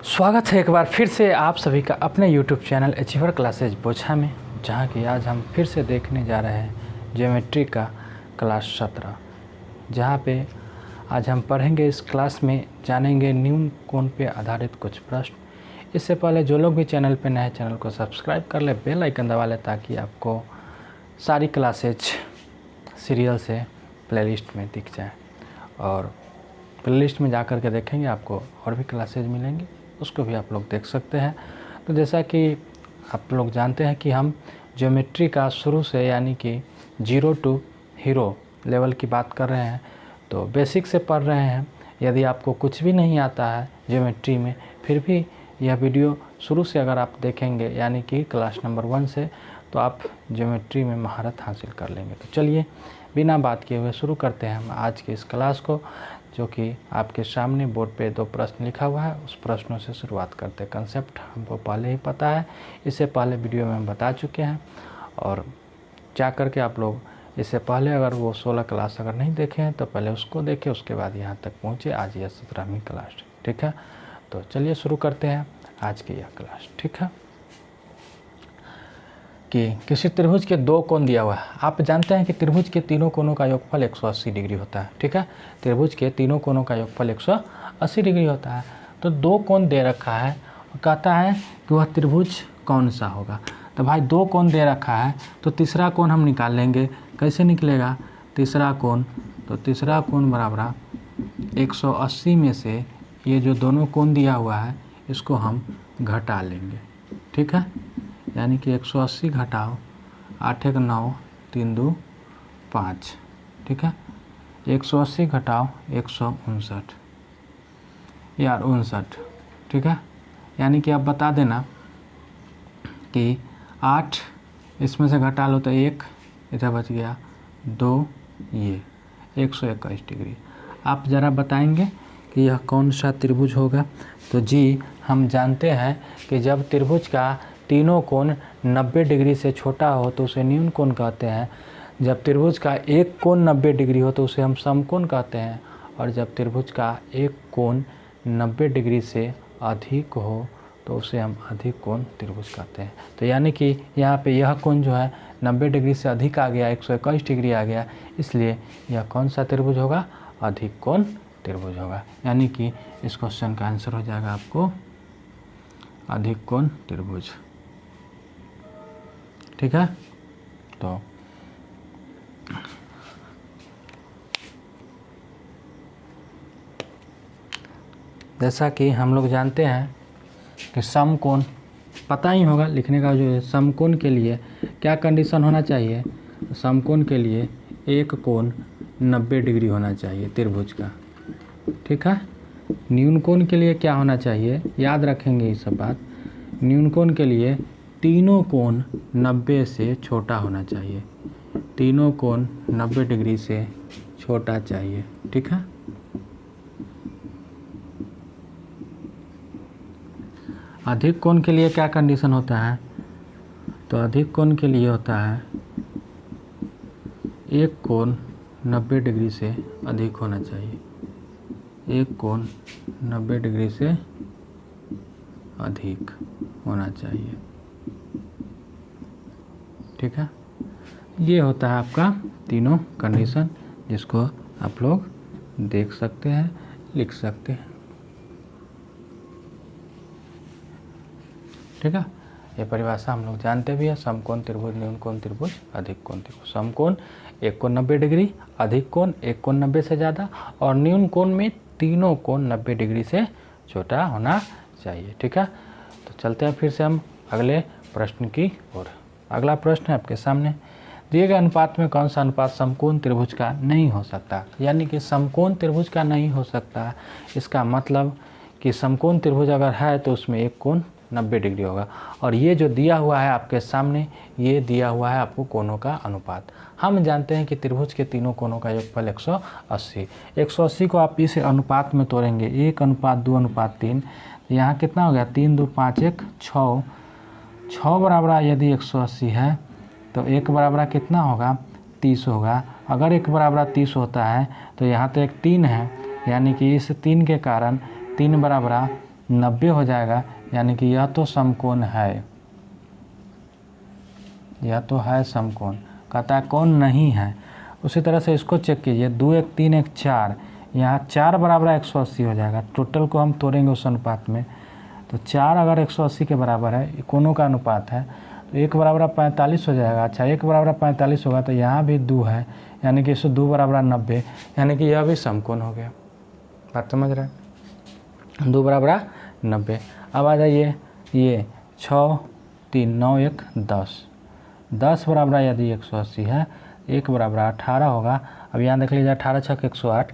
स्वागत है एक बार फिर से आप सभी का अपने YouTube चैनल अचीवर क्लासेज बोछा में, जहाँ की आज हम फिर से देखने जा रहे हैं ज्योमेट्री का क्लास 17, जहाँ पे आज हम पढ़ेंगे। इस क्लास में जानेंगे न्यून कोण पे आधारित कुछ प्रश्न। इससे पहले जो लोग भी चैनल पे नए, चैनल को सब्सक्राइब कर ले, बेल आइकन दबा ले, ताकि आपको सारी क्लासेज सीरियल से प्लेलिस्ट में दिख जाए। और प्लेलिस्ट में जा कर के देखेंगे, आपको और भी क्लासेज मिलेंगी, उसको भी आप लोग देख सकते हैं। तो जैसा कि आप लोग जानते हैं कि हम ज्योमेट्री का शुरू से यानी कि 0 to हीरो लेवल की बात कर रहे हैं, तो बेसिक से पढ़ रहे हैं। यदि आपको कुछ भी नहीं आता है ज्योमेट्री में, फिर भी यह वीडियो शुरू से अगर आप देखेंगे यानी कि क्लास नंबर 1 से, तो आप ज्योमेट्री में महारत हासिल कर लेंगे। तो चलिए बिना बात किए हुए शुरू करते हैं हम आज के इस क्लास को, जो कि आपके सामने बोर्ड पे 2 प्रश्न लिखा हुआ है। उस प्रश्नों से शुरुआत करते हैं। कंसेप्ट हमको पहले ही पता है, इससे पहले वीडियो में हम बता चुके हैं। और जा कर के आप लोग इससे पहले अगर वो 16 क्लास अगर नहीं देखे हैं तो पहले उसको देखें, उसके बाद यहाँ तक पहुँचे। आज यह 17वीं क्लास, ठीक है। तो चलिए शुरू करते हैं आज की यह क्लास, ठीक है। कि किसी त्रिभुज के 2 कोण दिया हुआ है। आप जानते हैं कि त्रिभुज के तीनों कोणों का योगफल 180 डिग्री होता है, ठीक है। त्रिभुज के तीनों कोणों का योगफल 180 डिग्री होता है। तो 2 कोण दे रखा है और कहता है कि वह त्रिभुज कौन सा होगा। तो भाई 2 कोण दे रखा है, तो तीसरा कोण हम निकाल लेंगे। कैसे निकलेगा तीसरा कोण? तो तीसरा कोण बराबर 180 में से ये जो दोनों कोण दिया हुआ है इसको हम घटा लेंगे, ठीक है। यानी कि 180 घटाओ 8 1 9 3 2 5, ठीक है। 180 घटाओ 159 यार 59, ठीक है। यानी कि आप बता देना कि 8 इसमें से घटा लो तो 1 इधर बच गया, 2 ये 121 डिग्री। आप ज़रा बताएंगे कि यह कौन सा त्रिभुज होगा। तो जी हम जानते हैं कि जब त्रिभुज का तीनों कोण 90 डिग्री से छोटा हो तो उसे न्यून कोण कहते हैं। जब त्रिभुज का एक कोण 90 डिग्री हो तो उसे हम समकोण कहते हैं। और जब त्रिभुज का एक कोण 90 डिग्री से अधिक हो तो उसे हम अधिक कोण त्रिभुज कहते हैं। तो यानी कि यहाँ पे यह कोण जो है 90 डिग्री से अधिक आ गया, 121 डिग्री आ गया, इसलिए यह कौन सा त्रिभुज होगा? अधिक कोण त्रिभुज होगा। यानी कि इस क्वेश्चन का आंसर हो जाएगा आपको अधिक कोण त्रिभुज, ठीक है। तो जैसा कि हम लोग जानते हैं कि समकोण पता ही होगा, लिखने का जो है समकोण के लिए क्या कंडीशन होना चाहिए? समकोण के लिए एक कोण 90 डिग्री होना चाहिए त्रिभुज का, ठीक है। न्यून कोण के लिए क्या होना चाहिए? याद रखेंगे ये सब बात। न्यून कोण के लिए तीनों कोण 90 से छोटा होना चाहिए। तीनों कोण 90 डिग्री से छोटा चाहिए, ठीक है। अधिक कोण के लिए क्या कंडीशन होता है? तो अधिक कोण के लिए होता है एक कोण 90 डिग्री से अधिक होना चाहिए। एक कोण 90 डिग्री से अधिक होना चाहिए, ठीक है। ये होता है आपका तीनों कंडीशन, जिसको आप लोग देख सकते हैं, लिख सकते हैं, ठीक है। ये परिभाषा हम लोग जानते भी है। समकोण त्रिभुज, न्यून कोण त्रिभुज, अधिक कोण त्रिभुज। समकोण एक कोण 90 डिग्री, अधिक कोण एक कोण 90 से ज़्यादा, और न्यून कोण में तीनों कोण 90 डिग्री से छोटा होना चाहिए, ठीक है। तो चलते हैं फिर से हम अगले प्रश्न की ओर। अगला प्रश्न है आपके सामने, दिए गए अनुपात में कौन सा अनुपात समकोण त्रिभुज का नहीं हो सकता? यानी कि समकोण त्रिभुज का नहीं हो सकता, इसका मतलब कि समकोण त्रिभुज अगर है तो उसमें एक कोण 90 डिग्री होगा। और ये जो दिया हुआ है आपके सामने, ये दिया हुआ है आपको कोणों का अनुपात। हम जानते हैं कि त्रिभुज के तीनों कोणों का योगफल 180। 180 को आप इस अनुपात में तोड़ेंगे, 1:2:3। यहाँ कितना हो गया? 3 2 5 1 6। 6 बराबर यदि 180 है तो 1 बराबर कितना होगा? 30 होगा। अगर 1 बराबर 30 होता है तो यहाँ तो एक 3 है, यानी कि इस 3 के कारण 3 बराबर 90 हो जाएगा, यानी कि यह तो समकोण है, यह तो है समकोण। कहता है कौन नहीं है। उसी तरह से इसको चेक कीजिए, 2 1 3 1 4, यहाँ 4 बराबर 180 हो जाएगा। टोटल को हम तोड़ेंगे उस अनुपात में, तो 4 अगर 180 के बराबर है, कोनों का अनुपात है, तो 1 बराबर 45 हो जाएगा। अच्छा 1 बराबर 45 होगा तो यहाँ भी 2 है, यानी कि इससे 2 बराबर 90, यानी कि यह भी समकोण हो गया। बात समझ रहे हैं, 2 बराबर 90। अब आ जाइए, ये 6 3 9 1 10, 10 बराबर यदि 180 है, 1 बराबर 18 होगा। अब यहाँ देख लीजिए, 18 छक 108,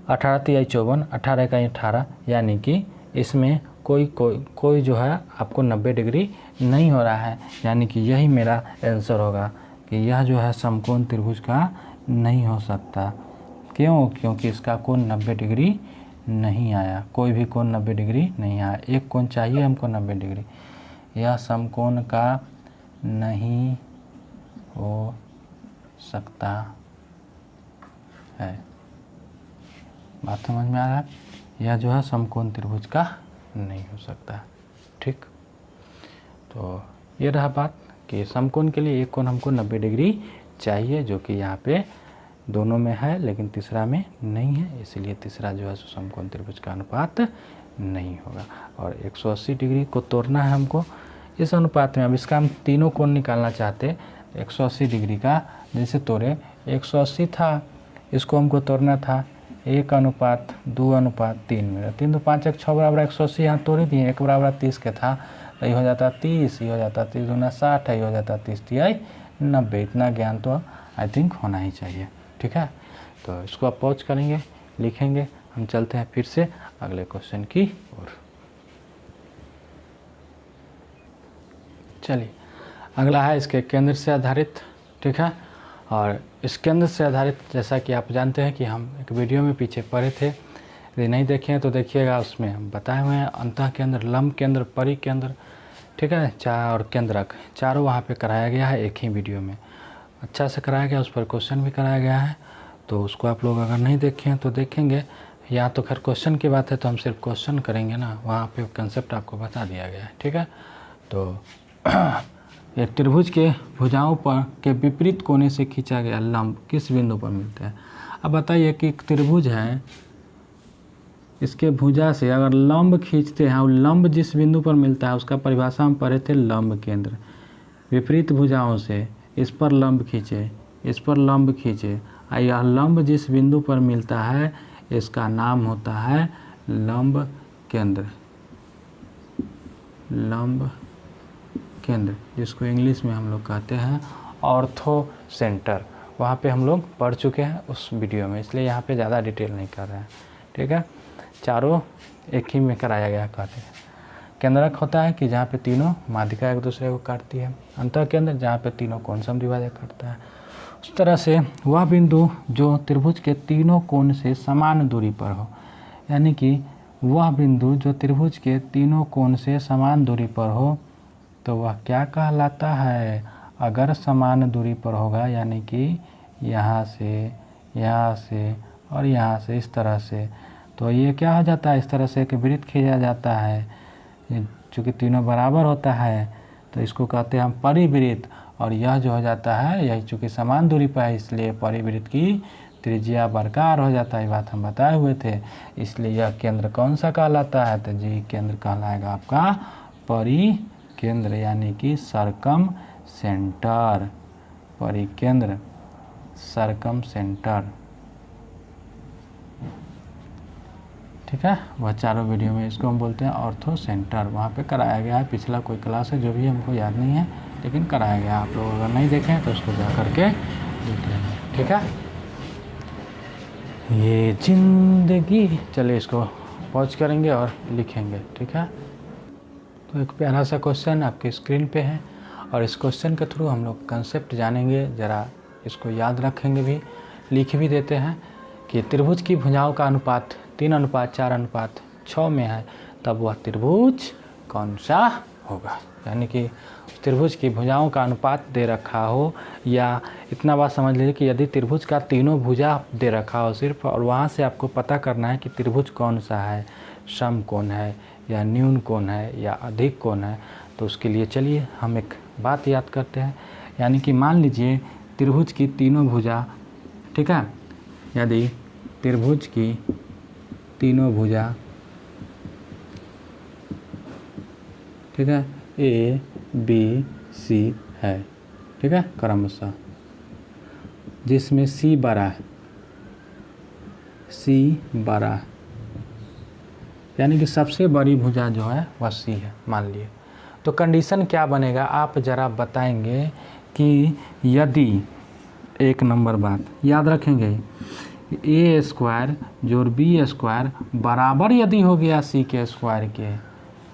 18 3 54, 18 का 18, यानी कि इसमें कोई जो है आपको 90 डिग्री नहीं हो रहा है, यानी कि यही मेरा आंसर होगा कि यह जो है समकोण त्रिभुज का नहीं हो सकता। क्यों? क्योंकि इसका कोण 90 डिग्री नहीं आया, कोई भी कोण 90 डिग्री नहीं आया। एक कोण चाहिए हमको 90 डिग्री, यह समकोण का नहीं हो सकता है। बात समझ में आ रहा है? यह जो है समकोण त्रिभुज का नहीं हो सकता। ठीक, तो ये रहा बात कि समकोण के लिए एक कोण हमको 90 डिग्री चाहिए, जो कि यहाँ पे दोनों में है लेकिन तीसरा में नहीं है, इसलिए तीसरा जो है समकोण त्रिभुज का अनुपात नहीं होगा। और 180 डिग्री को तोड़ना है हमको इस अनुपात में। अब इसका हम तीनों कोण निकालना चाहते, 180 डिग्री का जैसे तोड़े, 180 था, इसको हमको तोड़ना था 1:2:3 में। 3 तो 5 1 6 बराबर 180 यहाँ तोड़ दिए, 1 बराबर 30 के था, तो ये हो जाता 30, ये हो जाता 30 दूना 60 है, ये हो जाता 30 तिहाई 90। इतना ज्ञान तो आई थिंक होना ही चाहिए। ठीक है, तो इसको आप पॉज करेंगे, लिखेंगे, हम चलते हैं फिर से अगले क्वेश्चन की ओर। चलिए, अगला है इसके केंद्र से आधारित। ठीक है, और इस केंद्र से आधारित जैसा कि आप जानते हैं कि हम एक वीडियो में पीछे पढ़े थे, यदि नहीं देखे हैं तो देखिएगा, उसमें हम बताए हुए हैं अंतः केंद्र, लंब केंद्र, परिकेंद्र, ठीक है, और केंद्रक, चारों वहाँ पे कराया गया है एक ही वीडियो में, अच्छा से कराया गया, उस पर क्वेश्चन भी कराया गया है। तो उसको आप लोग अगर नहीं देखे हैं तो देखेंगे, या तो खैर क्वेश्चन की बात है तो हम सिर्फ क्वेश्चन करेंगे ना, वहाँ पे कंसेप्ट आपको बता दिया गया है। ठीक है, तो एक त्रिभुज के भुजाओं पर के विपरीत कोने से खींचा गया लंब किस बिंदु पर मिलता है। अब बताइए कि एक त्रिभुज है, इसके भुजा से अगर लंब खींचते हैं और लंब जिस बिंदु पर मिलता है उसका परिभाषा हम पढ़े थे लंब केंद्र। विपरीत भुजाओं से इस पर लंब खींचे, इस पर लंब खींचे, यह लंब जिस बिंदु पर मिलता है इसका नाम होता है लंब केंद्र, लंब केंद्र, जिसको इंग्लिश में हम लोग कहते हैं ऑर्थो सेंटर। वहाँ पे हम लोग पढ़ चुके हैं उस वीडियो में, इसलिए यहाँ पे ज़्यादा डिटेल नहीं कर रहे हैं। ठीक है, चारों एक ही में कराया गया कहते हैं। केंद्रक होता है कि जहाँ पे तीनों माध्यिका एक दूसरे को काटती है, अंतः केंद्र जहाँ पे तीनों कोण समद्विभाजक करता है। उस तरह से वह बिंदु जो त्रिभुज के तीनों कोण से समान दूरी पर हो, यानी कि वह बिंदु जो त्रिभुज के तीनों कोण से समान दूरी पर हो, तो वह क्या कहलाता है। अगर समान दूरी पर होगा, यानी कि यहाँ से और यहाँ से इस तरह से, तो ये क्या हो जाता है, इस तरह से एक वृत्त खींचा जाता है, चूँकि तीनों बराबर होता है तो इसको कहते हैं हम परिवृत्त। और यह जो हो जाता है, यही चूँकि समान दूरी पर है इसलिए परिवृत्त की त्रिज्या बरकरार हो जाता है, ये बात हम बताए हुए थे। इसलिए यह केंद्र कौन सा कहलाता है, तो जी केंद्र कहलाएगा आपका परिकेंद्र, यानी कि सरकम सेंटर, परिकेंद्र, सरकम सेंटर। ठीक है, वह चारों वीडियो में इसको हम बोलते हैं ऑर्थो सेंटर, वहाँ पे कराया गया है। पिछला कोई क्लास है जो भी हमको याद नहीं है, लेकिन कराया गया। आप लोग अगर नहीं देखें तो उसको जा करके देख लेंगे। ठीक है, ये जिंदगी, चलिए इसको पॉज करेंगे और लिखेंगे। ठीक है, तो एक प्यारा सा क्वेश्चन आपके स्क्रीन पे है, और इस क्वेश्चन के थ्रू हम लोग कंसेप्ट जानेंगे, ज़रा इसको याद रखेंगे भी, लिख भी देते हैं कि त्रिभुज की भुजाओं का अनुपात 3:4:6 में है, तब वह त्रिभुज कौन सा होगा। यानी कि त्रिभुज की भुजाओं का अनुपात दे रखा हो, या इतना बात समझ लीजिए कि यदि त्रिभुज का तीनों भुजा दे रखा हो सिर्फ, और वहाँ से आपको पता करना है कि त्रिभुज कौन सा है, समकोण है या न्यून कोण है या अधिक कोण है, तो उसके लिए चलिए हम एक बात याद करते हैं। यानी कि मान लीजिए त्रिभुज की तीनों भुजा, ठीक है, यदि त्रिभुज की तीनों भुजा, ठीक है, ए बी सी है, ठीक है, क्रमशः, जिसमें सी बड़ा है, सी बड़ा है, यानी कि सबसे बड़ी भुजा जो है वह सी है मान लिए, तो कंडीशन क्या बनेगा आप ज़रा बताएंगे कि यदि, एक नंबर बात याद रखेंगे, ए स्क्वायर जोड़ बी स्क्वायर बराबर यदि हो गया सी के स्क्वायर के,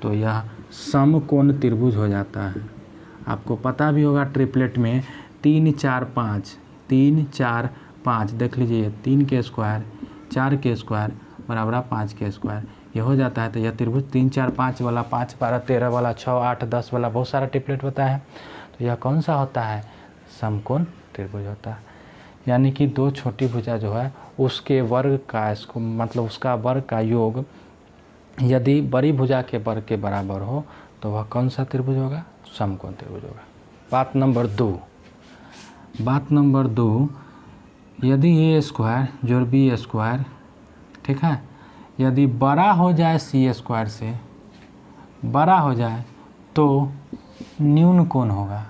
तो यह समकोण त्रिभुज हो जाता है। आपको पता भी होगा ट्रिपलेट में 3 4 5, 3 4 5 देख लीजिए, 3 के स्क्वायर 4 के स्क्वायर बराबर 5 के स्क्वायर, ये हो जाता है। तो यह त्रिभुज 3 4 5 वाला, 5 12 13 वाला, 6 8 10 वाला बहुत सारा ट्रिपलेट होता है, तो यह कौन सा होता है, समकोण त्रिभुज होता है। यानी कि दो छोटी भुजा जो है उसके वर्ग का, इसको मतलब उसका वर्ग का योग यदि बड़ी भुजा के वर्ग के बराबर हो तो वह कौन सा त्रिभुज होगा, समकोण त्रिभुज होगा। बात नंबर 2, बात नंबर 2, यदि ए स्क्वायर जोड़ बी स्क्वायर, ठीक है, यदि बड़ा हो जाए सी स्क्वायर से, बड़ा हो जाए तो न्यून कोण होगा,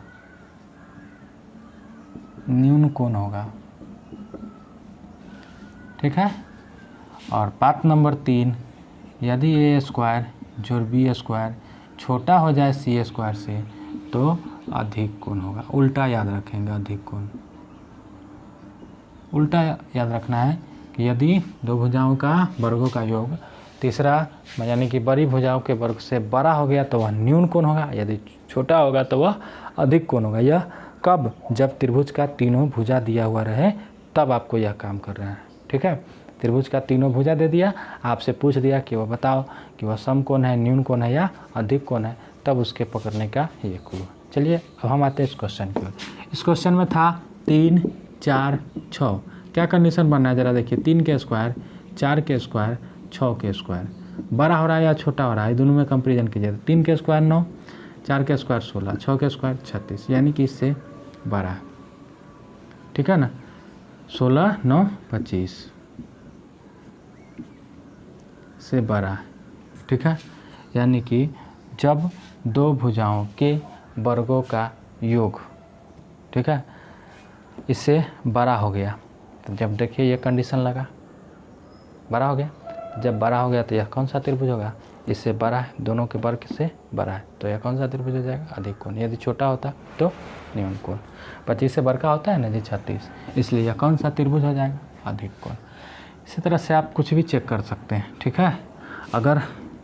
न्यून कोण होगा, ठीक है। और बात नंबर 3, यदि ए स्क्वायर जोड़ बी स्क्वायर छोटा हो जाए सी स्क्वायर से तो अधिक कोण होगा। उल्टा याद रखेंगे, अधिक कोण, उल्टा याद रखना है कि यदि दो भुजाओं का वर्गों का योग तीसरा यानी कि बड़ी भुजाओं के वर्ग से बड़ा हो गया तो वह न्यून कोण होगा, यदि छोटा होगा तो वह अधिक कोण होगा। यह कब, जब त्रिभुज का तीनों भुजा दिया हुआ रहे तब आपको यह काम कर रहा है, ठीक है। त्रिभुज का तीनों भुजा दे दिया, आपसे पूछ दिया कि वह बताओ कि वह समकोण है, न्यून कोण है या अधिक कोण है, तब उसके पकड़ने का ये क्लू। चलिए अब हम आते हैं इस क्वेश्चन की ओर। इस क्वेश्चन में था 3 4 6, क्या कंडीशन बनना है जरा देखिए, 3 के स्क्वायर 4 के स्क्वायर 6 के स्क्वायर बड़ा हो रहा है या छोटा हो रहा है, दोनों में कंपेरिजन कीजिए। 3 के स्क्वायर 9, 4 के स्क्वायर 16, 6 के स्क्वायर 36, यानी कि इससे बड़ा है, ठीक है ना। 16 9 25 से बड़ा है, ठीक है। यानी कि जब दो भुजाओं के वर्गों का योग, ठीक है, इससे बड़ा हो गया, तो जब देखिए ये कंडीशन लगा, बड़ा हो गया, जब बड़ा हो गया तो यह कौन सा त्रिभुज होगा, इससे बड़ा है, दोनों के वर्ग से बड़ा है, तो यह कौन सा त्रिभुज हो जाएगा, अधिक कोण। यदि छोटा होता तो न्यून कोण। 25 से बड़ा होता है ना जी 36, इसलिए यह कौन सा त्रिभुज हो जाएगा, अधिक कोण। इसी तरह से आप कुछ भी चेक कर सकते हैं, ठीक है। अगर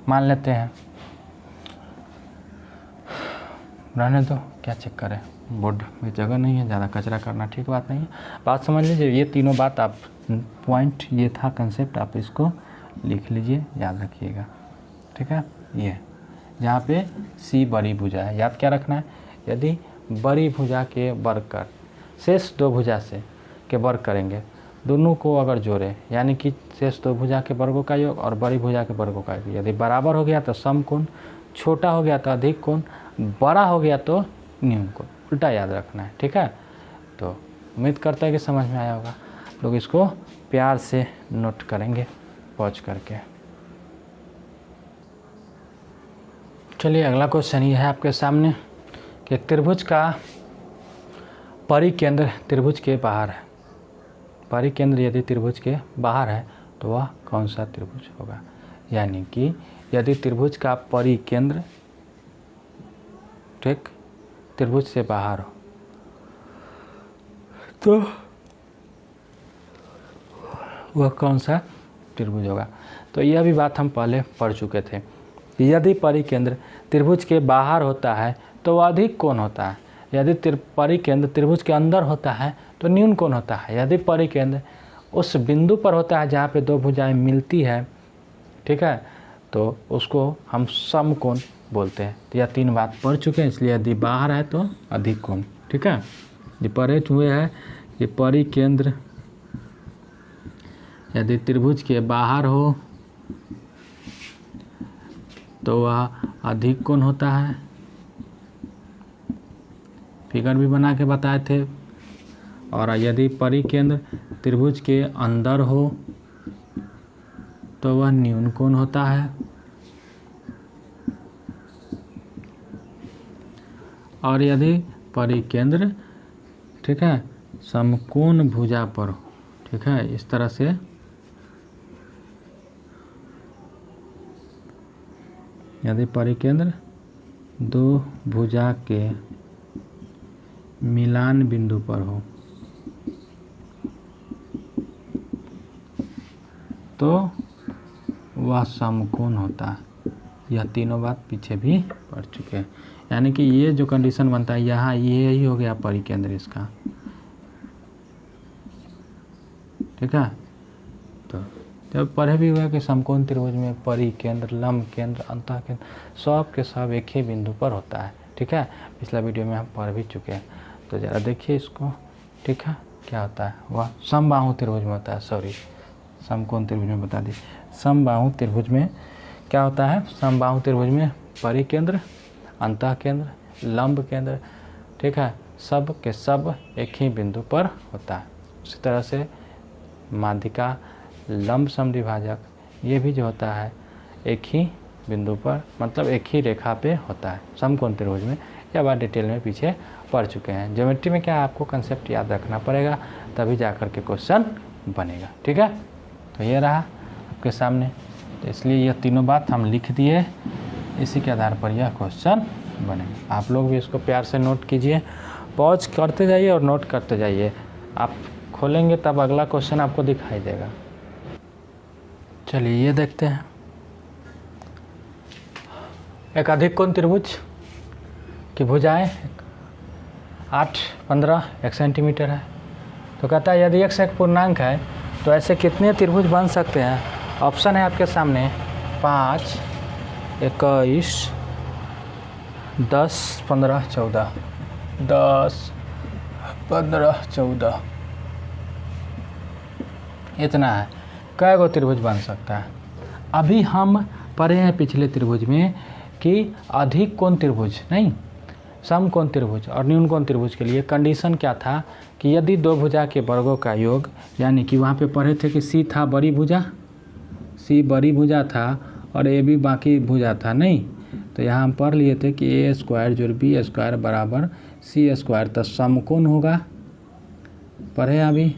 मान लेते हैं, रहने दो, क्या चेक करें, बोर्ड में जगह नहीं है, ज़्यादा कचरा करना ठीक बात नहीं है। बात समझ लीजिए, ये तीनों बात आप पॉइंट, ये था कंसेप्ट, आप इसको लिख लीजिए, याद रखिएगा, ठीक है। ये जहाँ पे सी बड़ी भुजा है, याद क्या रखना है, यदि बड़ी भुजा के वर्ग कर शेष दो भुजा से के वर्ग करेंगे, दोनों को अगर जोड़े, यानी कि शेष दो भुजा के वर्गों का योग और बड़ी भुजा के वर्गों का योग, यदि बराबर हो गया तो समकोण, छोटा हो गया तो अधिक कोण, बड़ा हो गया तो न्यून कोण। उल्टा याद रखना है, ठीक है। तो उम्मीद करता है कि समझ में आया होगा। लोग इसको प्यार से नोट करेंगे पॉज करके। चलिए अगला क्वेश्चन ये है आपके सामने कि त्रिभुज का परिकेंद्र त्रिभुज के बाहर है, परिकेंद्र यदि त्रिभुज के बाहर है तो वह कौन सा त्रिभुज होगा। यानी कि यदि त्रिभुज का परिकेंद्र, ठीक, त्रिभुज से बाहर हो तो वह कौन सा त्रिभुज होगा। तो यह भी बात हम पहले पढ़ चुके थे कि यदि परिकेंद्र त्रिभुज के बाहर होता है तो वह अधिक कोण होता है, यदि परिकेंद्र त्रिभुज के अंदर होता है तो न्यून कोण होता है, यदि परिकेंद्र उस बिंदु पर होता है जहाँ पे दो भुजाएं मिलती है, ठीक है, तो उसको हम समकोण बोलते हैं। तो यह तीन बात पढ़ चुके हैं, इसलिए यदि बाहर है तो अधिक कोण, ठीक है। ये पढ़े हुए है कि परिकेंद्र यदि त्रिभुज के बाहर हो तो वह अधिक कोण होता है। फिगर भी बना के बताए थे। और यदि परिकेंद्र त्रिभुज के अंदर हो तो वह न्यून कोण होता है। और यदि परिकेंद्र, ठीक है, समकोण भुजा पर हो, ठीक है, इस तरह से यदि परिकेंद्र दो भुजा के मिलान बिंदु पर हो तो वह समकोण होता है। यह तीनों बात पीछे भी पढ़ चुके हैं। यानी कि ये जो कंडीशन बनता है यहाँ, ये ही हो गया परिकेंद्र इसका, ठीक है। तो जब पढ़े भी हुआ कि समकोण त्रिभुज में परिकेंद्र, लंब केंद्र, अंतः केंद्र सब के सब एक ही बिंदु पर होता है, ठीक है। पिछला वीडियो में हम पढ़ भी चुके हैं। तो ज़रा देखिए इसको, ठीक है, क्या होता है। वह समबाहु त्रिभुज में होता है, सॉरी समकोण त्रिभुज में बता दी। समबाहु त्रिभुज में क्या होता है, समबाहु त्रिभुज में परिकेंद्र, अंतः केंद्र, लंब केंद्र, ठीक है, सब के सब एक ही बिंदु पर होता है। उसी तरह से माध्यिका, लंब समद्विभाजक, ये भी जो होता है एक ही बिंदु पर, मतलब एक ही रेखा पे होता है समकोण त्रिभुज में। यह बात डिटेल में पीछे पढ़ चुके हैं। ज्योमेट्री में क्या आपको कंसेप्ट याद रखना पड़ेगा, तभी जाकर के क्वेश्चन बनेगा, ठीक है। तो ये रहा आपके सामने। तो इसलिए यह तीनों बात हम लिख दिए, इसी के आधार पर यह क्वेश्चन बनेगा। आप लोग भी इसको प्यार से नोट कीजिए, पॉज करते जाइए और नोट करते जाइए। आप खोलेंगे तब अगला क्वेश्चन आपको दिखाई देगा। चलिए ये देखते हैं। एक अधिक कोण त्रिभुज की भुजाएं 8, 15, 1 सेंटीमीटर है। तो कहता है यदि x एक पूर्णांक है तो ऐसे कितने त्रिभुज बन सकते हैं। ऑप्शन है आपके सामने 5, 21, 10, 15, 14, 10, 15, 14, इतना है। कै गो त्रिभुज बन सकता है। अभी हम पढ़े हैं पिछले त्रिभुज में कि अधिक कोण त्रिभुज नहीं, समकोण त्रिभुज और न्यून कोण त्रिभुज के लिए कंडीशन क्या था कि यदि दो भुजा के वर्गों का योग, यानी कि वहाँ पे पढ़े थे कि सी था बड़ी भुजा, सी बड़ी भुजा था और ए भी बाकी भुजा था, नहीं। तो यहाँ हम पढ़ लिए थे कि ए स्क्वायर जोड़ बी स्क्वायर बराबर सी स्क्वायर, तो समकोण होगा। पढ़े अभी,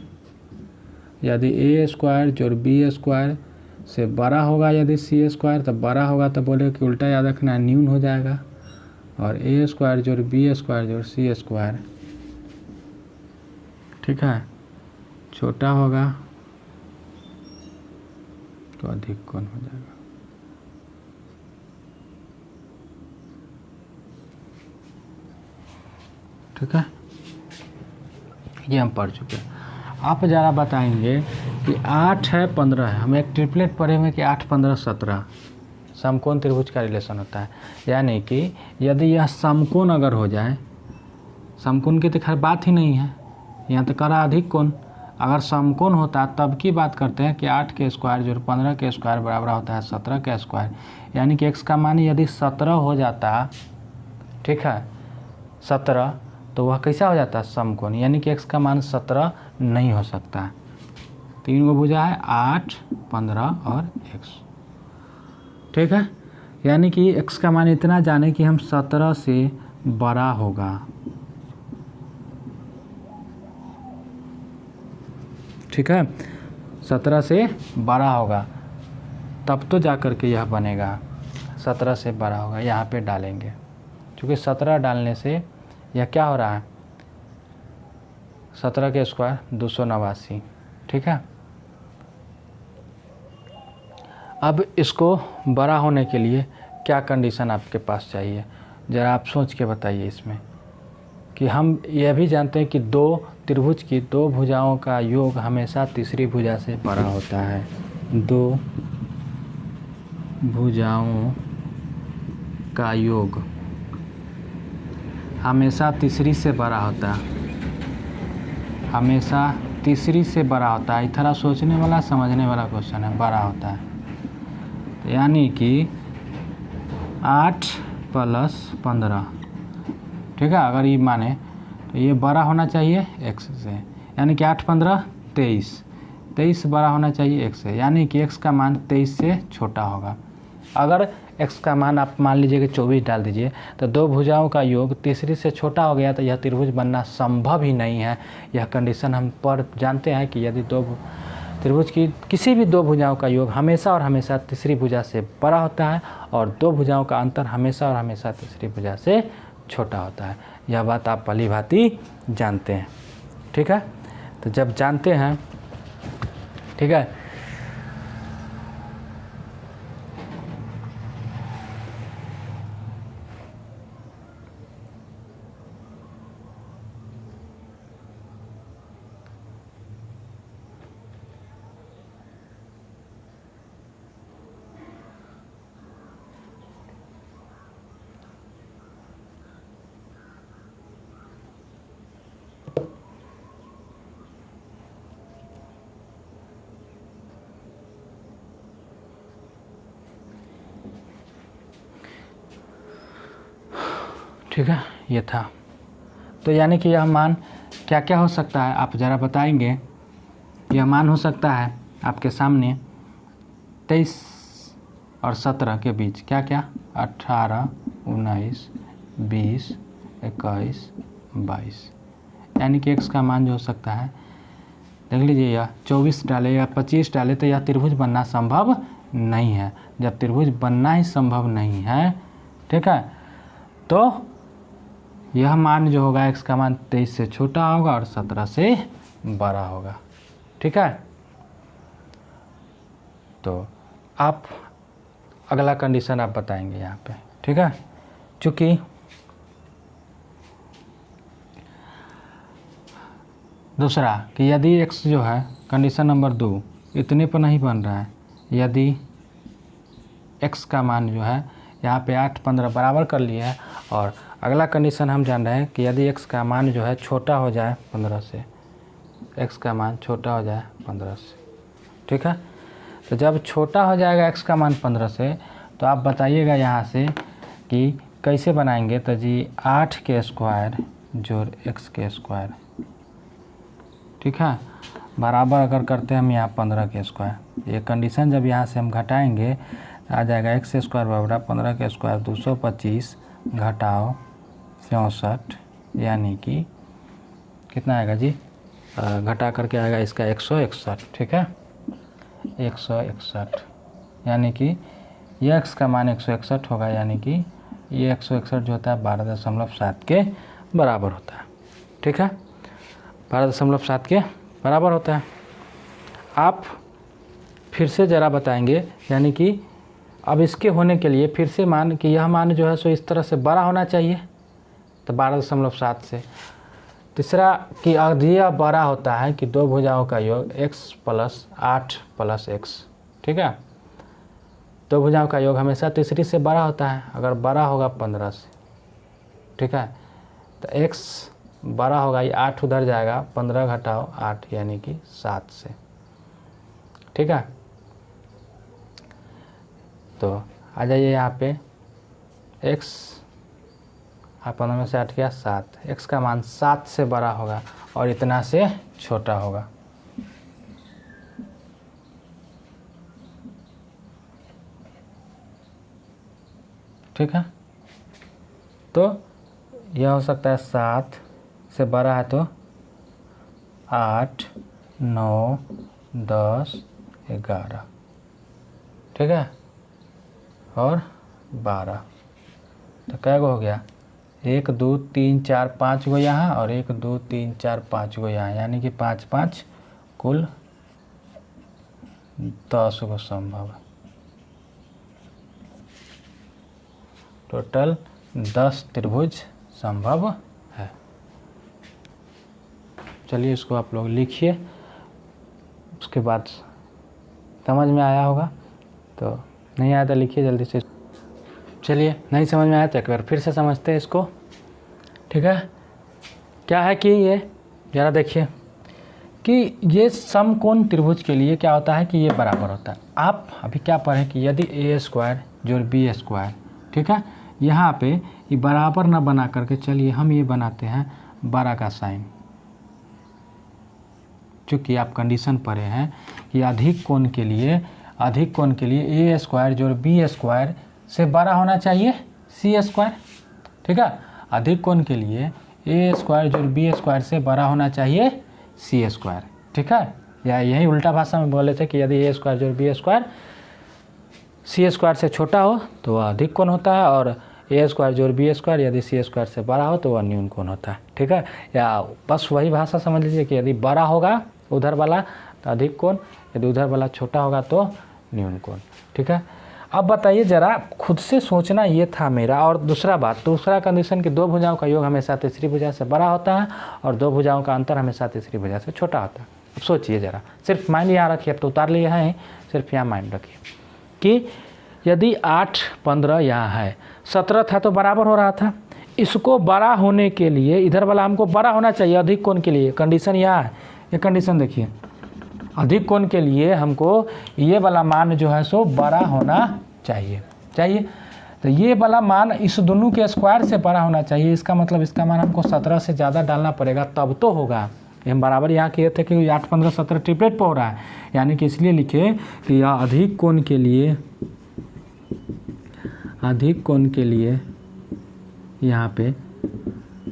यदि ए स्क्वायर जोड़ बी स्क्वायर से बड़ा होगा यदि सी स्क्वायर, तो बड़ा होगा तो बोले कि उल्टा याद रखना, न्यून हो जाएगा। और ए स्क्वायर जोड़ बी स्क्वायर जोड़ सी स्क्वायर, ठीक है, छोटा होगा तो अधिक कोण हो जाएगा। ठीक है, ये हम पढ़ चुके हैं। आप ज़रा बताएंगे कि 8 है 15 है। हम एक ट्रिपलेट पढ़े हुए कि 8, 15, 17 समकोण त्रिभुज का रिलेशन होता है। यानी कि यदि यह समकोण अगर हो जाए, समकोण की तो खैर बात ही नहीं है, यहाँ तो करा अधिक कोण। अगर समकोण होता तब की बात करते हैं कि 8 के स्क्वायर जोड़ 15 के स्क्वायर बराबर होता है 17 के स्क्वायर। यानी कि x का मान यदि 17 हो जाता, ठीक है, 17, तो वह कैसा हो जाता है, समकोण। यानी कि x का मान 17 नहीं हो सकता। तीन गो भुजा है 8, 15 और x, ठीक है। यानी कि x का मान इतना जाने कि हम 17 से बड़ा होगा, ठीक है, 17 से बड़ा होगा तब तो जाकर के यह बनेगा। 17 से बड़ा होगा, यहाँ पे डालेंगे, क्योंकि 17 डालने से यह क्या हो रहा है, 17 के स्क्वायर 289, ठीक है। अब इसको बड़ा होने के लिए क्या कंडीशन आपके पास चाहिए, ज़रा आप सोच के बताइए इसमें। कि हम यह भी जानते हैं कि दो त्रिभुज की दो भुजाओं का योग हमेशा तीसरी भुजा से बड़ा होता है। दो भुजाओं का योग हमेशा तीसरी से बड़ा होता है, हमेशा तीसरी से बड़ा होता है। थोड़ा सोचने वाला समझने वाला क्वेश्चन है, बड़ा होता है। यानी कि 8 + 15, ठीक है। अगर ये माने तो ये बड़ा होना चाहिए x से, यानी कि 8 × 15 = 23, 23 बड़ा होना चाहिए x से, यानी कि x का मान 23 से छोटा होगा। अगर x का मान आप मान लीजिए कि 24 डाल दीजिए, तो दो भुजाओं का योग तीसरी से छोटा हो गया, तो यह त्रिभुज बनना संभव ही नहीं है। यह कंडीशन हम पर जानते हैं कि यदि दो त्रिभुज की किसी भी दो भुजाओं का योग हमेशा और हमेशा तीसरी भुजा से बड़ा होता है, और दो भुजाओं का अंतर हमेशा और हमेशा तीसरी भुजा से छोटा होता है। यह बात आप भली भांति जानते हैं, ठीक है। तो जब जानते हैं, ठीक है, ठीक है, ये था। तो यानी कि यह मान क्या क्या हो सकता है, आप ज़रा बताएंगे। यह मान हो सकता है आपके सामने 23 और 17 के बीच, क्या क्या, 18, 19, 20, 21, 22, यानी कि x का मान जो हो सकता है, देख लीजिए, यह 24 डाले या 25 डाले तो यह त्रिभुज बनना संभव नहीं है। जब त्रिभुज बनना ही संभव नहीं है, ठीक है, तो यह मान जो होगा x का मान 23 से छोटा होगा और 17 से बड़ा होगा, ठीक है। तो आप अगला कंडीशन आप बताएंगे यहाँ पे, ठीक है। चूँकि दूसरा कि यदि x जो है कंडीशन नंबर 2 इतने पर नहीं बन रहा है, यदि x का मान जो है यहाँ पे 8, 15 बराबर कर लिया है, और अगला कंडीशन हम जान रहे हैं कि यदि x का मान जो है छोटा हो जाए 15 से, x का मान छोटा हो जाए 15 से, ठीक है। तो जब छोटा हो जाएगा x का मान 15 से, तो आप बताइएगा यहाँ से कि कैसे बनाएंगे। तो जी 8 के स्क्वायर जोड़ x के स्क्वायर, ठीक है, बराबर अगर करते हैं हम यहाँ 15 के स्क्वायर, ये कंडीशन जब यहाँ से हम घटाएंगे आ जाएगा x स्क्वायर बराबर 15 के स्क्वायर 225 घटाओ 64, यानी कि कितना आएगा जी, घटा करके आएगा इसका 161, ठीक है, 161, यानी कि ये x का मान 161 होगा, यानी कि ये 161 जो होता है 12.7 के बराबर होता है, ठीक है, 12.7 के बराबर होता है। आप फिर से ज़रा बताएंगे, यानी कि अब इसके होने के लिए फिर से मान कि यह मान जो है सो इस तरह से बड़ा होना चाहिए, तो 12.7 से। तीसरा कि यदि यह बड़ा होता है कि दो भुजाओं का योग x + 8 + x, ठीक है, दो भुजाओं का योग हमेशा तीसरी से बड़ा होता है, अगर बड़ा होगा 15 से, ठीक है, तो x बड़ा होगा, ये 8 उधर जाएगा, 15 घटाओ 8 यानी कि 7 से, ठीक है। तो आ जाइए यहाँ पे x 15 में से 8 गया 7, x का मान 7 से बड़ा होगा और इतना से छोटा होगा, ठीक है। तो यह हो सकता है 7 से बड़ा है तो 8, 9, 10, 11, ठीक है, और 12, तो कै गो हो गया, 1, 2, 3, 4, 5 गो यहाँ और 1, 2, 3, 4, 5 गो यहाँ, यानी कि 5, 5 कुल 10 गो संभव है। टोटल 10 त्रिभुज संभव है। चलिए इसको आप लोग लिखिए, उसके बाद समझ में आया होगा, तो नहीं आया तो लिखिए जल्दी से। चलिए नहीं समझ में आया तो एक बार फिर से समझते हैं इसको, ठीक है। क्या है कि ये ज़रा देखिए कि ये समकोण त्रिभुज के लिए क्या होता है कि ये बराबर होता है। आप अभी क्या पढ़ें कि यदि a² जोड़ b², ठीक है। यहाँ पे ये बराबर ना बना करके चलिए हम ये बनाते हैं 12 का साइन, चूँकि आप कंडीशन पढ़े हैं कि अधिक कोण के लिए ए स्क्वायर जोड़ बी स्क्वायर से बड़ा होना चाहिए सी स्क्वायर, ठीक है। अधिक कोण के लिए ए स्क्वायर जोड़ बी स्क्वायर से बड़ा होना चाहिए सी स्क्वायर, ठीक है। या यही उल्टा भाषा में बोले थे कि यदि ए स्क्वायर जोड़ बी स्क्वायर सी स्क्वायर से छोटा हो तो वह अधिक कोण होता है, और ए स्क्वायर जोड़ बी स्क्वायर यदि सी स्क्वायर से बड़ा हो तो वह न्यून कोण होता है, ठीक है। या बस वही भाषा समझ लीजिए कि यदि बड़ा होगा उधर वाला तो अधिक कोण, यदि उधर वाला छोटा होगा तो न्यून कोण, ठीक है। अब बताइए ज़रा, खुद से सोचना ये था मेरा। और दूसरा कंडीशन कि दो भुजाओं का योग हमेशा तीसरी भुजा से बड़ा होता है और दो भुजाओं का अंतर हमेशा तीसरी भुजा से छोटा होता है। अब सोचिए ज़रा, सिर्फ माइंड यहाँ रखिए, अब तो उतार लिए हैं, सिर्फ यहाँ माइंड रखिए कि यदि 8 15 यहाँ है, 17 था तो बराबर हो रहा था। इसको बड़ा होने के लिए इधर वाला हमको बड़ा होना चाहिए अधिक कोण के लिए। कंडीशन यहाँ है, ये कंडीशन देखिए, अधिक कोण के लिए हमको ये वाला मान जो है सो बड़ा होना चाहिए। तो ये वाला मान इस दोनों के स्क्वायर से बड़ा होना चाहिए। इसका मतलब इसका मान हमको 17 से ज़्यादा डालना पड़ेगा तब तो होगा। हम बराबर यहाँ किए थे कि 8 15 17 ट्रिपलेट पर हो रहा है, यानी कि इसलिए लिखे कि यह अधिक कोण के लिए यहाँ पे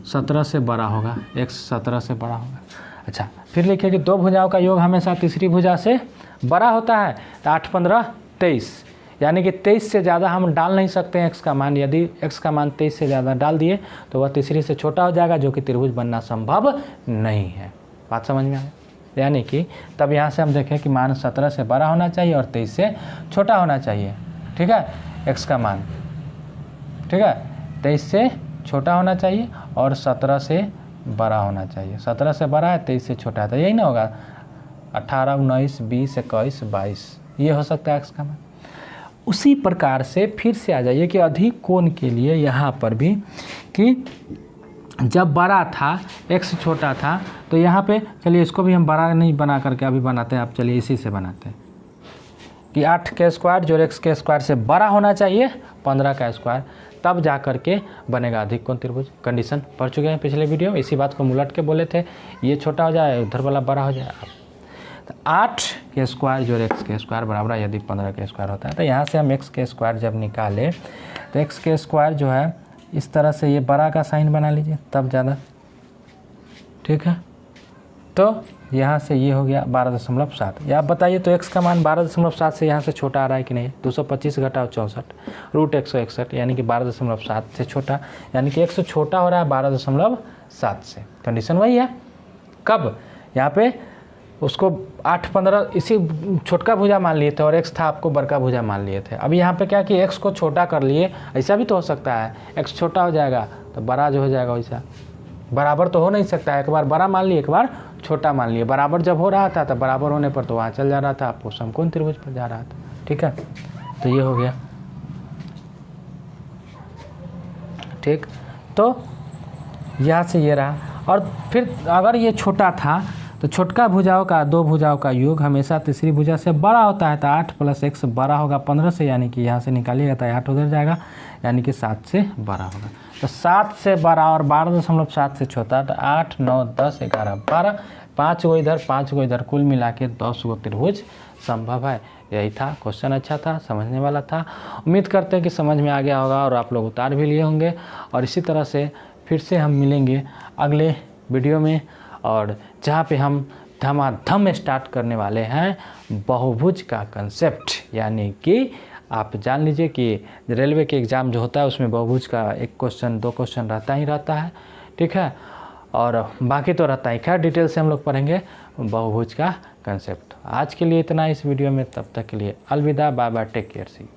17 से बड़ा होगा, x 17 से बड़ा होगा। अच्छा, फिर लिखिए कि दो भुजाओं का योग हमेशा तीसरी भुजा से बड़ा होता है, तो 8 15 23, यानी कि 23 से ज़्यादा हम डाल नहीं सकते हैं x का मान। यदि x का मान 23 से ज़्यादा डाल दिए तो वह तीसरी से छोटा हो जाएगा, जो कि त्रिभुज बनना संभव नहीं है। बात समझ में आया? यानी कि तब यहाँ से हम देखें कि मान 17 से बड़ा होना चाहिए और 23 से छोटा होना चाहिए, ठीक है। x का मान, ठीक है, 23 से छोटा होना चाहिए और 17 से बड़ा होना चाहिए। 17 से बड़ा है, 23 से छोटा है, तो यही ना होगा 18 19 20 21 22, ये हो सकता है x का मान। उसी प्रकार से फिर से आ जाइए कि अधिक कोण के लिए यहाँ पर भी कि जब बड़ा था x छोटा था, तो यहाँ पे चलिए इसको भी हम बड़ा नहीं बना करके अभी बनाते हैं। आप चलिए इसी से बनाते हैं कि 8 के स्क्वायर जोड़ x के स्क्वायर से बड़ा होना चाहिए 15 का स्क्वायर, तब जा कर के बनेगा अधिक कोण त्रिभुज। कंडीशन पढ़ चुके हैं पिछले वीडियो में, इसी बात को उलट के बोले थे, ये छोटा हो जाए उधर वाला बड़ा हो जाए। तो 8 के स्क्वायर जोड़ x के स्क्वायर बराबर यदि 15 के स्क्वायर होता है, तो यहाँ से हम x के स्क्वायर जब निकालें तो x के स्क्वायर जो है इस तरह से ये बड़ा का साइन बना लीजिए तब ज़्यादा, ठीक है। तो यहाँ से ये हो गया 12.7। या आप बताइए तो x का मान 12.7 से यहाँ से छोटा आ रहा है कि नहीं? 225 घटाओ 64 रूट 161, यानी कि 12.7 से छोटा, यानी कि x छोटा हो रहा है 12.7 से। कंडीशन वही है। कब? यहाँ पे उसको 8 15 इसी छोटका भुजा मान लिए थे और x था आपको बड़का भुजा मान लिए थे। अभी यहाँ पे क्या कि x को छोटा कर लिए, ऐसा भी तो हो सकता है x छोटा हो जाएगा तो बड़ा जो हो जाएगा वैसा बराबर तो हो नहीं सकता है। एक बार बड़ा मान लिए, एक बार छोटा मान लिए। बराबर जब हो रहा था तब बराबर होने पर तो वहाँ चल जा रहा था, आपको समकोण त्रिभुज पर जा रहा था, ठीक है। तो ये हो गया, ठीक। तो यहाँ से ये रहा। और फिर अगर ये छोटा था तो छोटका भुजाओं का दो भुजाओं का योग हमेशा तीसरी भुजा से बड़ा होता है, तो 8 + x बड़ा होगा 15 से, यानी कि यहाँ से निकालिएगा तो 8 उधर जाएगा, यानी कि 7 से बड़ा होगा। तो 7 से बड़ा और 12.7 से छोटा, तो 8 9 10 11 12, 5 गो इधर 5 गो इधर, कुल मिला के 10 गो त्रिभुज संभव है। यही था क्वेश्चन, अच्छा था, समझने वाला था। उम्मीद करते हैं कि समझ में आ गया होगा और आप लोग उतार भी लिए होंगे। और इसी तरह से फिर से हम मिलेंगे अगले वीडियो में, और जहाँ पे हम धमाधम स्टार्ट करने वाले हैं बहुभुज का कंसेप्ट। यानी कि आप जान लीजिए कि रेलवे के एग्ज़ाम जो होता है उसमें बहुभुज का 1 क्वेश्चन 2 क्वेश्चन रहता ही रहता है, ठीक है। और बाकी तो रहता ही, खैर डिटेल से हम लोग पढ़ेंगे बहुभुज का कंसेप्ट। आज के लिए इतना इस वीडियो में, तब तक के लिए अलविदा, बाय बाय, टेक केयर, सी।